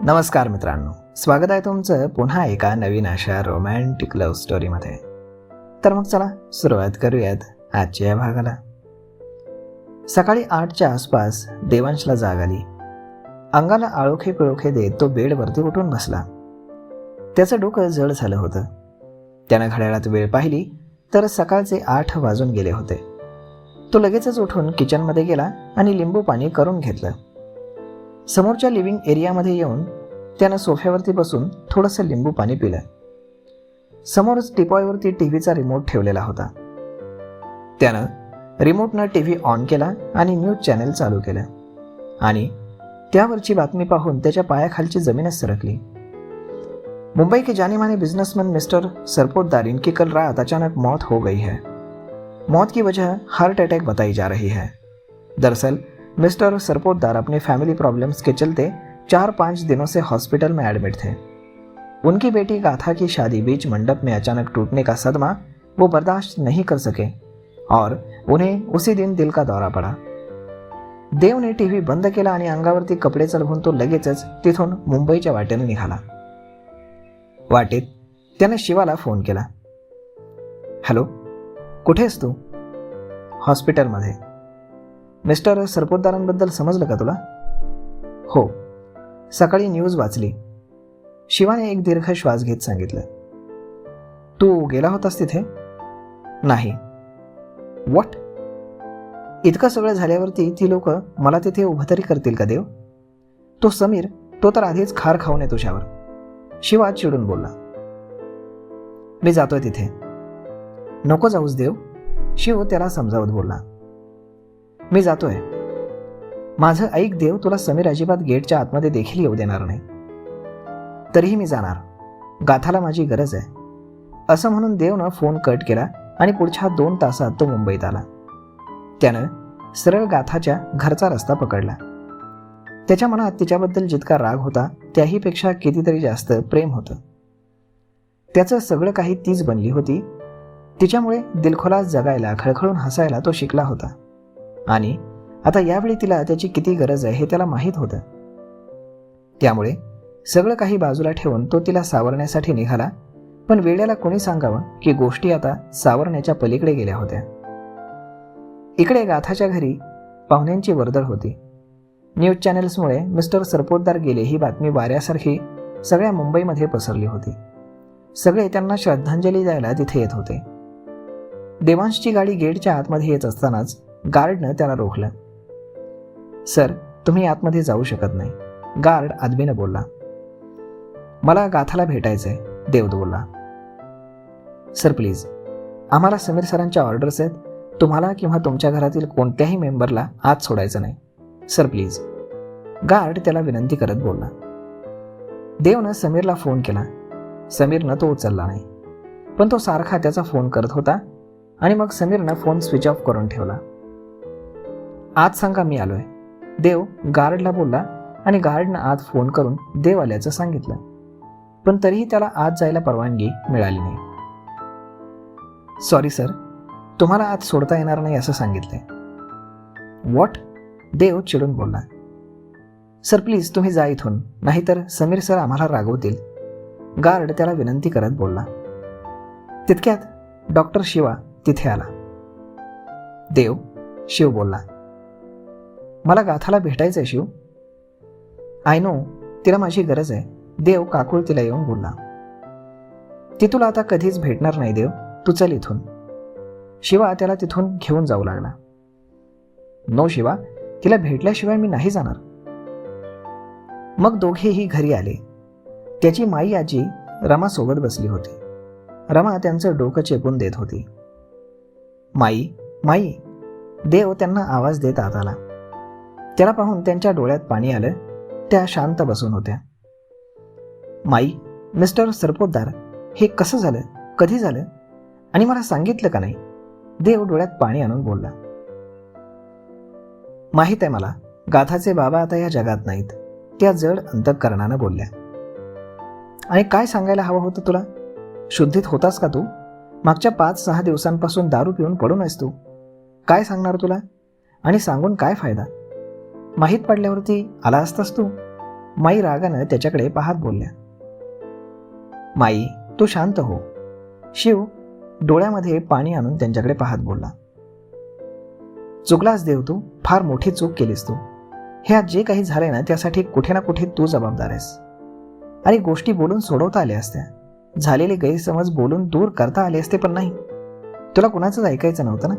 नमस्कार मित्रांनो, स्वागत आहे तुमचं पुन्हा एका नवीन अशा रोमॅन्टिक लव्ह स्टोरीमध्ये. तर मग चला सुरुवात करूयात आजच्या या भागाला. सकाळी 8च्या आसपास देवांशला जाग आली. अंगाला आळोखे पिळोखे देत तो बेडवरती उठून बसला. त्याचं डोकं जड झालं होतं. त्यानं घड्याळात वेळ पाहिली तर सकाळचे 8 वाजून गेले होते. तो लगेचच उठून किचनमध्ये गेला आणि लिंबू पाणी करून घेतलं. समोरच्या लिव्हिंग एरियामध्ये येऊन त्यानं सोफ्यावरती बसून थोडंसं लिंबू पाणी पिलं. समोरच टिपॉयवरती टीव्हीचा रिमोट ठेवलेला होता. त्यानं रिमोटनं टीव्ही ऑन केला आणि न्यूज चॅनल चालू केलं आणि त्यावरची बातमी पाहून त्याच्या पायाखालची जमीनच सरकली. मुंबई के जाने माने बिजनेसमैन मिस्टर सरपोतदार इनकी कल रात अचानक मौत हो गई है. मौत की वजह हार्ट अटैक बताई जा रही है. दरअसल मिस्टर सरपोतदार अपने फैमिली प्रॉब्लम्स के चलते 4-5 दिनों से हॉस्पिटल में एडमिट थे. उनकी बेटी गाथा की शादी बीच मंडप में अचानक टूटने का सदमा वो बर्दाश्त नहीं कर सके और उन्हें उसी दिन दिल का दौरा पड़ा. देव ने टीव्ही बंद केला आणि अंगावरती कपडे चढवून तो लगेचच तिथून मुंबईच्या वाटेने निघाला. वाटेत त्याने शिवाला फोन केला. हॅलो, कुठेस तू? हॉस्पिटलमध्ये. मिस्टर सरपोतदारांबद्दल समजलं का तुला? हो, सकाळी न्यूज वाचली. शिवाने एक दीर्घ श्वास घेत सांगितलं. तू गेला होतास तिथे? नाही. व्हॉट? इतकं सगळं झाल्यावरती ती लोक मला तिथे उभं तरी करतील का देव? तो समीर, तो तर आधीच खार खाऊन आहे तुझ्यावर. शिवा चिडून बोलला. मी जातोय तिथे. नको जाऊस देव, शिव त्याला समजावत बोलला. मी जातोय. माझं ऐक देव, तुला समीर अजिबात गेटच्या आतमध्ये देखील येऊ देणार नाही. तरीही मी जाणार. गाथाला माझी गरज आहे. असं म्हणून देवनं फोन कट केला आणि पुढच्या 2 तासात तो मुंबईत आला. त्यानं सरळ गाथाच्या घरचा रस्ता पकडला. त्याच्या मनात तिच्याबद्दल जितका राग होता त्याहीपेक्षा कितीतरी जास्त प्रेम होतं. त्याचं सगळं काही तीच बनली होती. तिच्यामुळे दिलखोलास जगायला, खळखळून हसायला तो शिकला होता आणि आता यावेळी तिला त्याची किती गरज आहे हे त्याला माहीत होतं. त्यामुळे सगळं काही बाजूला ठेवून तो तिला सावरण्यासाठी निघाला. पण वेड्याला कोणी सांगावं की गोष्टी आता सावरण्याच्या पलीकडे गेल्या होत्या. इकडे गाथाच्या घरी पाहुण्यांची वर्दळ होती. न्यूज चॅनल्समुळे मिस्टर सरपोतदार गेले ही बातमी वाऱ्यासारखी सगळ्या मुंबईमध्ये पसरली होती. सगळे त्यांना श्रद्धांजली द्यायला तिथे येत होते. देवांशची गाडी गेटच्या आतमध्ये येत असतानाच गार्डनं त्याला रोखलं. सर, तुम्ही आतमध्ये जाऊ शकत नाही, गार्ड आदमीनं बोलला. मला गाथाला भेटायचंय, देव बोलला. सर प्लीज, आम्हाला समीर सरांच्या ऑर्डर्स आहेत. तुम्हाला किंवा तुमच्या घरातील कोणत्याही मेंबरला आत सोडायचं नाही. सर प्लीज, गार्ड त्याला विनंती करत बोलला. देवनं समीरला फोन केला. समीरनं तो उचलला नाही, पण तो सारखा त्याचा फोन करत होता आणि मग समीरनं फोन स्विच ऑफ करून ठेवला. आत सांगा मी आलोय, देव गार्डला बोलला आणि गार्डनं आत फोन करून देव आल्याचं सांगितलं. पण तरीही त्याला आत जायला परवानगी मिळाली नाही. सॉरी सर, तुम्हाला आत सोडता येणार नाही असं सांगितलंय. व्हॉट? देव चिडून बोलला. सर प्लीज तुम्ही जा इथून, नाहीतर समीर सर आम्हाला रागवतील, गार्ड त्याला विनंती करत बोलला. तितक्यात डॉक्टर शिवा तिथे आला. देव, शिव बोलला. मला गाथाला भेटायचंय शिव. आय नो, तिला माझी गरज आहे, देव काकुळ तिला येऊन बोलला. ती तुला आता कधीच भेटणार नाही देव, तू चल इथून. शिवा त्याला तिथून घेऊन जाऊ लागला. नो शिवा, तिला भेटल्याशिवाय मी नाही जाणार. मग दोघेही घरी आले. त्याची माई आजी रमा सोबत बसली होती. रमा त्यांचं डोकं चेपून देत होती. माई, माई, देव त्यांना आवाज देत आत आला. त्याला पाहून त्यांच्या डोळ्यात पाणी आलं. त्या शांत बसून होत्या. माई, मिस्टर सरपोतदार, हे कसं झालं, कधी झालं आणि मला सांगितलं का नाही? देव डोळ्यात पाणी आणून बोलला. माहीत आहे मला, गाथाचे बाबा आता या जगात नाहीत, त्या जड अंतःकरणानं बोलल्या. आणि काय सांगायला हवं होतं तुला? शुद्धीत होतास का तू? मागच्या 5-6 दिवसांपासून दारू पिऊन पडून आहेस तू. काय सांगणार तुला? आणि सांगून काय फायदा? माहीत पडल्यावरती आला असतास तू. माई रागानं त्याच्याकडे पाहत बोलल्या. माई, तू शांत हो. शिव डोळ्यामध्ये पाणी आणून त्यांच्याकडे पाहत बोलला. चुकलास देव, तू फार मोठी चूक केलीस. तू हे आज जे काही झालंय ना, त्यासाठी कुठे ना कुठे तू जबाबदार आहेस. आणि गोष्टी बोलून सोडवता आल्या असत्या, झालेले गैरसमज बोलून दूर करता आले असते, पण नाही. तुला कुणाचंच ऐकायचं नव्हतं ना.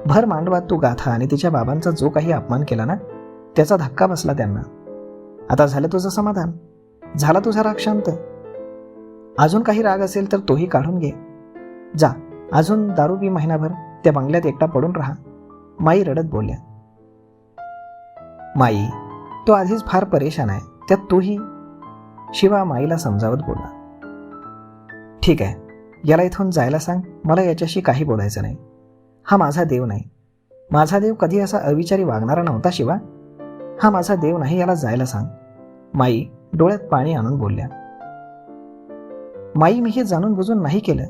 भर मांडवात तू गाथा आणि तिच्या बाबांचा जो काही अपमान केला ना, त्याचा धक्का बसला त्यांना. आता झालं तुझं समाधान, झाला तुझा राग शांत. अजून काही राग असेल तर तोही काढून घे. जा, अजून दारू पी, महिनाभर त्या बंगल्यात एकटा पडून राहा. माई रडत बोलल्या. माई, तो आधीच फार परेशान आहे, त्यात तूही. शिवा माईला समजावत बोलला. ठीक आहे, याला इथून जायला सांग. मला याच्याशी काही बोलायचं नाही. हा माझा देव नाही. माझा देव कधी असा अविचारी वागणारा नव्हता. शिवा, हा माझा देव नाही, याला जायला सांग. माई डोळ्यात पाणी आणून बोलल्या. माई, मी हे जाणून बुजून नाही केलं.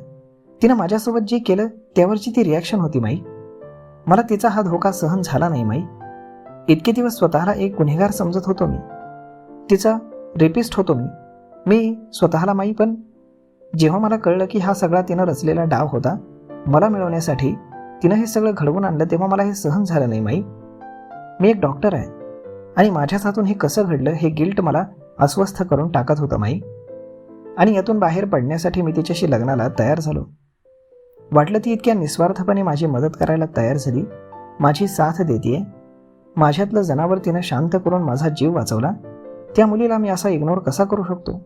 तिनं माझ्यासोबत जे केलं त्यावरची ती रिॲक्शन होती माई. मला तिचा हा धोका सहन झाला नाही माई. इतके दिवस स्वतःला एक गुन्हेगार समजत होतो मी, तिचा रेपिस्ट होतो मी स्वतःला माई. पण जेव्हा मला कळलं की हा सगळा तिनं रचलेला डाव होता मला मिळवण्यासाठी, तिनं हे सगळं घडवून आणलं, तेव्हा मला हे सहन झालं नाही माई. मी एक डॉक्टर आहे आणि माझ्याच हातून हे कसं घडलं हे गिल्ट मला अस्वस्थ करून टाकत होतं माई. आणि यातून बाहेर पडण्यासाठी मी तिच्याशी लग्नाला तयार झालो. वाटलं ती इतक्या निस्वार्थपणे माझी मदत करायला तयार झाली, माझी साथ देतीये. माझ्यातलं जनावर तिनं शांत करून माझा जीव वाचवला. त्या मुलीला मी असा इग्नोर कसा करू शकतो?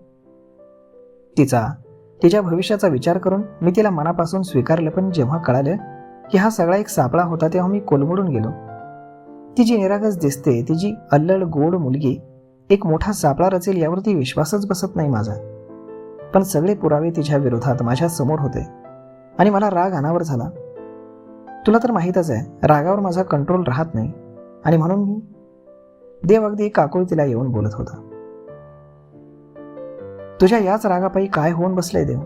तिच्या भविष्याचा विचार करून मी तिला मनापासून स्वीकारलं. पण जेव्हा कळालं की हा सगळा एक सापळा होता, तेव्हा मी कोलमडून गेलो. ती जी निरागस दिसते, ती जी अल्लड गोड मुलगी एक मोठा सापळा रचेल यावरती विश्वासच बसत नाही माझा. पण सगळे पुरावे तिच्या विरोधात माझ्या समोर होते आणि मला राग अनावर झाला. तुला तर माहीतच आहे, रागावर माझा कंट्रोल राहत नाही. आणि म्हणून मी देव अगदी काकुळतीला येऊन बोलत होता. तुझ्या याच रागापायी काय होऊन बसलंय देव?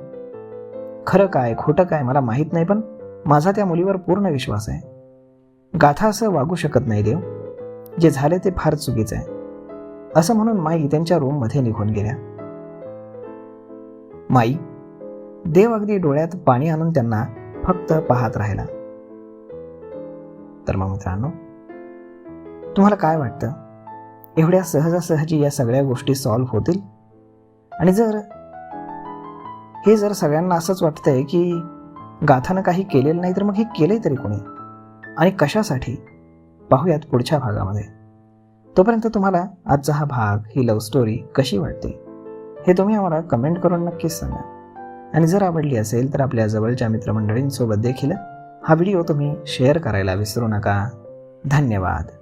खरं काय खोटं काय मला माहीत नाही, पण माझा त्या मुलीवर पूर्ण विश्वास आहे. गाथा असं वागू शकत नाही देव. जे झाले ते फार चुकीचं आहे. असं म्हणून माई त्यांच्या रूममध्ये निघून गेल्या. माई, देव अगदी डोळ्यात पाणी आणून त्यांना फक्त पाहत राहिला. तर मग मित्रांनो, तुम्हाला काय वाटतं? एवढ्या सहजासहजी या सगळ्या गोष्टी सॉल्व्ह होतील? आणि जर सगळ्यांना असंच वाटतंय की गाथानं काही केलेलं नाही, तर मग हे केलंय तरी कोणी आणि कशासाठी? पाहूयात पुढच्या भागामध्ये. तोपर्यंत तुम्हाला आजचा हा भाग, ही लव्ह स्टोरी कशी वाटते हे तुम्ही आम्हाला कमेंट करून नक्कीच सांगा. आणि जर आवडली असेल तर आपल्या जवळच्या मित्रमंडळींसोबत देखील हा व्हिडिओ तुम्ही शेअर करायला विसरू नका. धन्यवाद.